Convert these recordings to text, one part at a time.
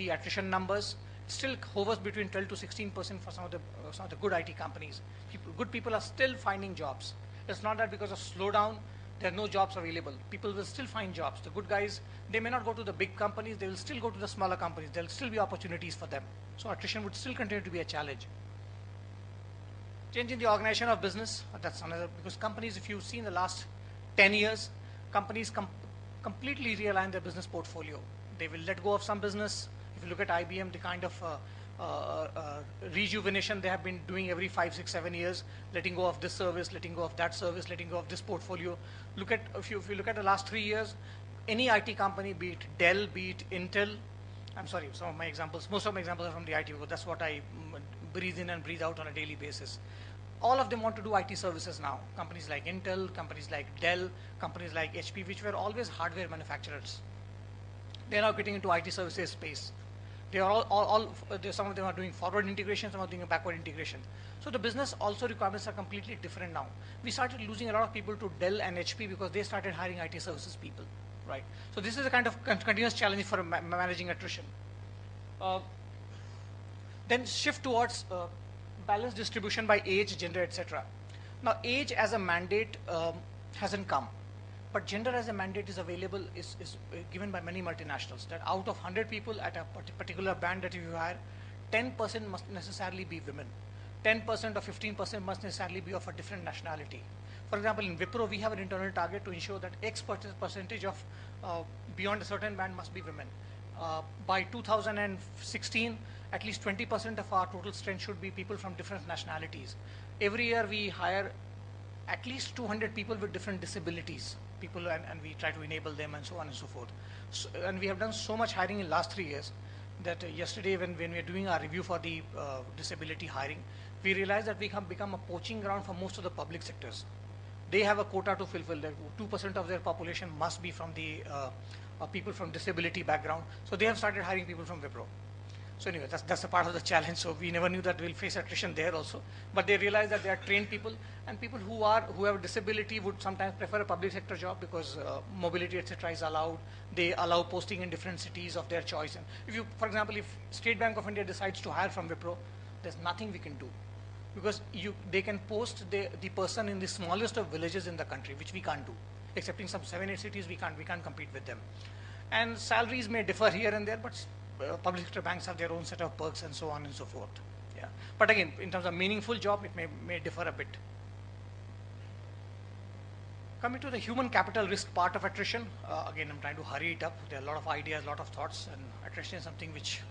the attrition numbers, it still hovers between 12 to 16% for some of the good IT companies. Good people are still finding jobs. It's not that because of slowdown, there are no jobs available. People will still find jobs. The good guys, they may not go to the big companies, they will still go to the smaller companies. There will still be opportunities for them. So attrition would still continue to be a challenge. Change in the organization of business, that's another, because companies, if you've seen the last 10 years, companies completely realign their business portfolio. They will let go of some business. If you look at IBM, the kind of rejuvenation they have been doing every 5, 6, 7 years, letting go of this service, letting go of that service, letting go of this portfolio. If you look at the last 3 years, any IT company, be it Dell, be it Intel, I'm sorry, most of my examples are from the IT world. That's what I breathe in and breathe out on a daily basis. All of them want to do IT services now. Companies like Intel, companies like Dell, companies like HP, which were always hardware manufacturers. They're now getting into IT services space. They are some of them are doing forward integration, some are doing backward integration. So the business also requirements are completely different now. We started losing a lot of people to Dell and HP because they started hiring IT services people, right? So this is a kind of continuous challenge for managing attrition. Then shift towards balanced distribution by age, gender, etc. Now age as a mandate hasn't come. But gender as a mandate is available, is given by many multinationals, that out of 100 people at a particular band that you hire, 10% must necessarily be women. 10% or 15% must necessarily be of a different nationality. For example, in Wipro, we have an internal target to ensure that X percentage of beyond a certain band must be women. By 2016, at least 20% of our total strength should be people from different nationalities. Every year we hire at least 200 people with different disabilities. And we try to enable them and so on and so forth. And we have done so much hiring in last 3 years that yesterday when we were doing our review for the disability hiring, we realized that we have become a poaching ground for most of the public sectors. They have a quota to fulfill. 2% of their population must be from the people from disability background. So they have started hiring people from Wipro. So anyway, that's a part of the challenge. So we never knew that we'll face attrition there also. But they realize that they are trained people, and people who have a disability would sometimes prefer a public sector job because mobility, etc. is allowed. They allow posting in different cities of their choice. And if you, for example, if State Bank of India decides to hire from Wipro, there's nothing we can do. Because they can post the person in the smallest of villages in the country, which we can't do. Except in some 7, 8 cities, we can't compete with them. And salaries may differ here and there, but public sector banks have their own set of perks and so on and so forth. Yeah. But again, in terms of meaningful job, it may differ a bit. Coming to the human capital risk part of attrition, again, I'm trying to hurry it up. There are a lot of ideas, a lot of thoughts, and attrition is something which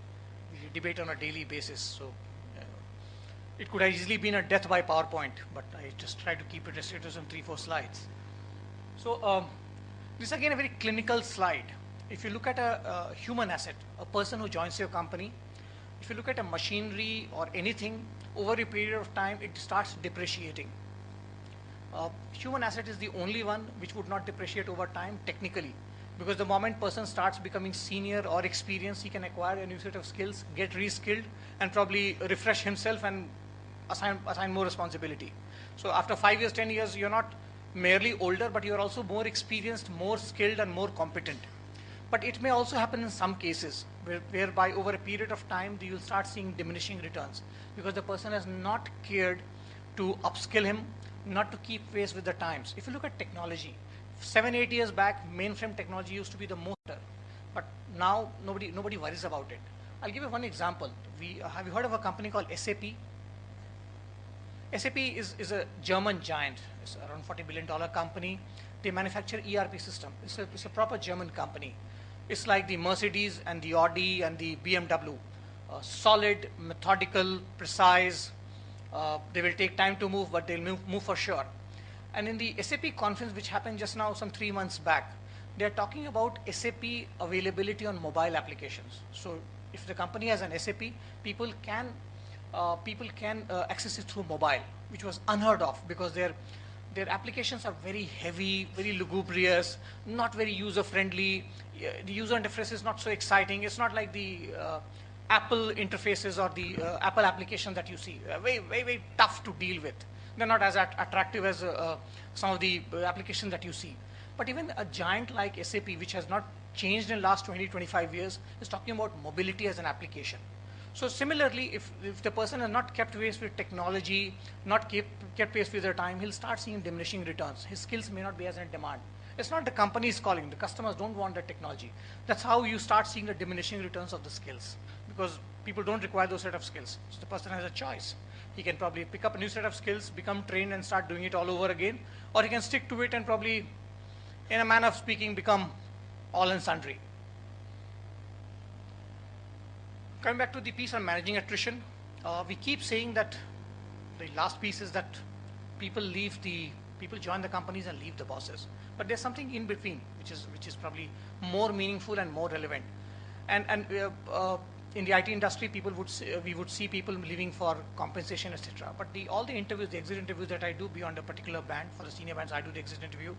we debate on a daily basis. So it could have easily been a death by PowerPoint, but I just try to keep it restricted to some 3-4 slides. So this is again a very clinical slide. If you look at a human asset, a person who joins your company, if you look at a machinery or anything, over a period of time, it starts depreciating. Human asset is the only one which would not depreciate over time technically, because the moment person starts becoming senior or experienced, he can acquire a new set of skills, get reskilled, and probably refresh himself and assign more responsibility. So after 5 years, 10 years, you're not merely older, but you're also more experienced, more skilled, and more competent. But it may also happen in some cases whereby over a period of time you'll start seeing diminishing returns because the person has not cared to upskill him, not to keep pace with the times. If you look at technology, 7, 8 years back, mainframe technology used to be the most, but now nobody worries about it. I'll give you one example. Have you heard of a company called SAP? SAP is a German giant. It's around $40 billion company. They manufacture ERP system. It's a proper German company. It's like the Mercedes and the Audi and the BMW. Solid, methodical, precise. They will take time to move, but they'll move for sure. And in the SAP conference, which happened just now, some 3 months back, they're talking about SAP availability on mobile applications. So if the company has an SAP, people can access it through mobile, which was unheard of because their applications are very heavy, very lugubrious, not very user-friendly. The user interface is not so exciting. It's not like the Apple interfaces or the Apple application that you see. Very, very, very tough to deal with. They're not as attractive as some of the applications that you see. But even a giant like SAP, which has not changed in the last 20, 25 years is talking about mobility as an application. So similarly, if the person has not kept pace with technology, not kept pace with their time, he'll start seeing diminishing returns. His skills may not be as in demand. It's not the companies calling, the customers don't want the technology. That's how you start seeing the diminishing returns of the skills, because people don't require those set of skills. So the person has a choice. He can probably pick up a new set of skills, become trained and start doing it all over again, or he can stick to it and probably, in a manner of speaking, become all and sundry. Coming back to the piece on managing attrition, we keep saying that the last piece is that people join the companies and leave the bosses. But there's something in between, which is probably more meaningful and more relevant. And in the IT industry, we would see people leaving for compensation, etc. But all the interviews, the exit interviews that I do beyond a particular band, for the senior bands, I do the exit interview.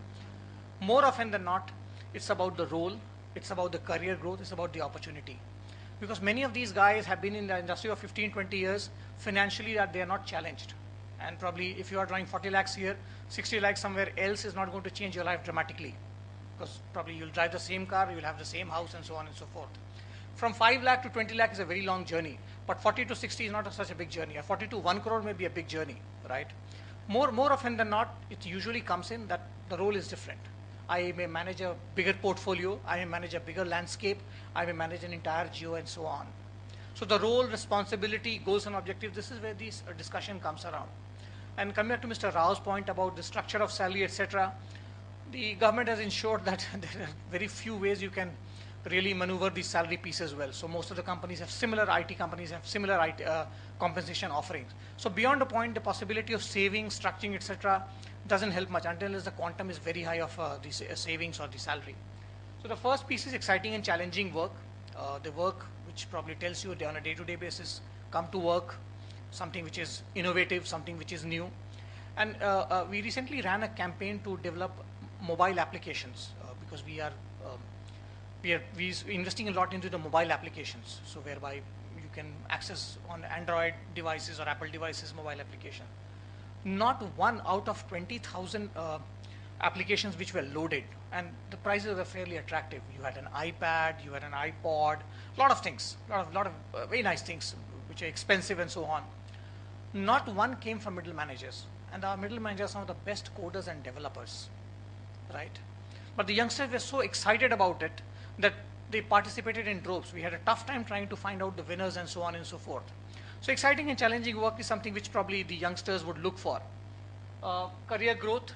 More often than not, it's about the role, it's about the career growth, it's about the opportunity. Because many of these guys have been in the industry of 15, 20 years, financially that they are not challenged. And probably if you are drawing 40 lakhs here, 60 lakhs somewhere else is not going to change your life dramatically. Because probably you'll drive the same car, you'll have the same house and so on and so forth. From 5 lakh to 20 lakh is a very long journey, but 40 to 60 is not such a big journey. 40 to 1 crore may be a big journey, right? More often than not, it usually comes in that the role is different. I may manage a bigger portfolio, I may manage a bigger landscape, I may manage an entire geo and so on. So the role, responsibility, goals and objectives, this is where this discussion comes around. And coming back to Mr. Rao's point about the structure of salary, etc., the government has ensured that there are very few ways you can really maneuver the salary piece as well. So most of the companies have similar, IT companies have similar compensation offerings. So beyond the point, the possibility of saving, structuring, etc., doesn't help much until the quantum is very high of the savings or the salary. So the first piece is exciting and challenging work. The work which probably tells you on a day-to-day basis, come to work, something which is innovative, something which is new. And we recently ran a campaign to develop mobile applications because we are investing a lot into the mobile applications. So whereby you can access on Android devices or Apple devices mobile application. Not one out of 20,000 applications which were loaded, and the prices were fairly attractive. You had an iPad, you had an iPod, a lot of things, lot of very nice things which are expensive and so on. Not one came from middle managers, and our middle managers are some of the best coders and developers, right? But the youngsters were so excited about it that they participated in droves. We had a tough time trying to find out the winners and so on and so forth. So exciting and challenging work is something which probably the youngsters would look for. Career growth.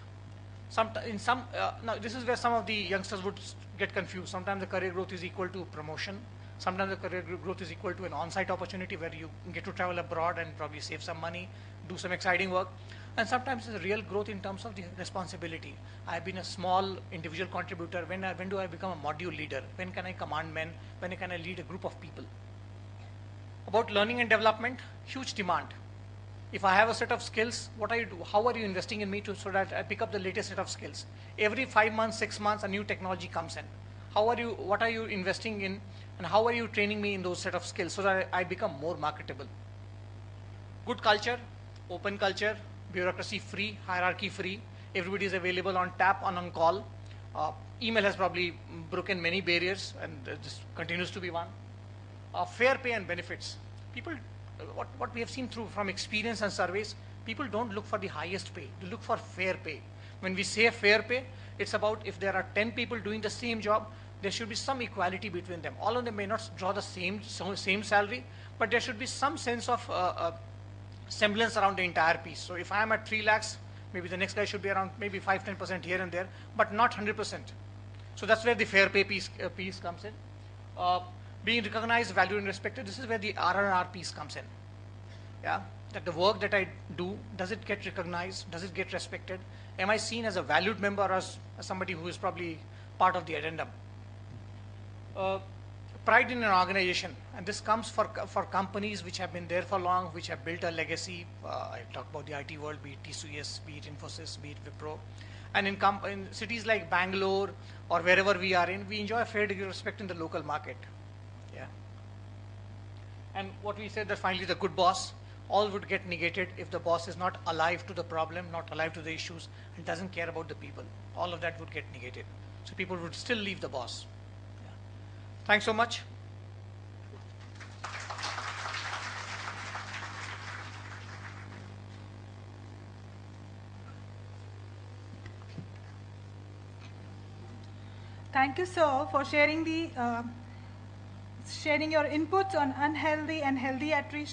Now this is where some of the youngsters would get confused. Sometimes the career growth is equal to promotion. Sometimes the career growth is equal to an on-site opportunity where you get to travel abroad and probably save some money, do some exciting work. And sometimes it's a real growth in terms of the responsibility. I've been a small individual contributor. When do I become a module leader? When can I command men? When can I lead a group of people? About learning and development, huge demand. If I have a set of skills, how are you investing in me so that I pick up the latest set of skills? Every 5 months, 6 months, a new technology comes in. What are you investing in, and how are you training me in those set of skills so that I become more marketable? Good culture, open culture, bureaucracy free, hierarchy free. Everybody is available on tap, on call. Email has probably broken many barriers, and this continues to be one. Fair pay and benefits. People, what we have seen from experience and surveys, people don't look for the highest pay. They look for fair pay. When we say fair pay, it's about if there are 10 people doing the same job, there should be some equality between them. All of them may not draw the same salary, but there should be some sense of semblance around the entire piece. So if I am at 3 lakhs, maybe the next guy should be around maybe 5-10% here and there, but not 100%. So that's where the fair pay piece comes in. Being recognized, valued, and respected. This is where the R&R piece comes in. Yeah, that the work that I do, does it get recognized? Does it get respected? Am I seen as a valued member or as somebody who is probably part of the addendum? Pride in an organization, and this comes for companies which have been there for long, which have built a legacy. I talk about the IT world, be it TCS, be it Infosys, be it Wipro. And in cities like Bangalore or wherever we are in, we enjoy a fair degree of respect in the local market. Yeah. And what we said that finally the good boss, all would get negated if the boss is not alive to the problem, not alive to the issues, and doesn't care about the people. All of that would get negated. So people would still leave the boss. Yeah. Thanks so much. Thank you, sir, for sharing your inputs on unhealthy and healthy attrition.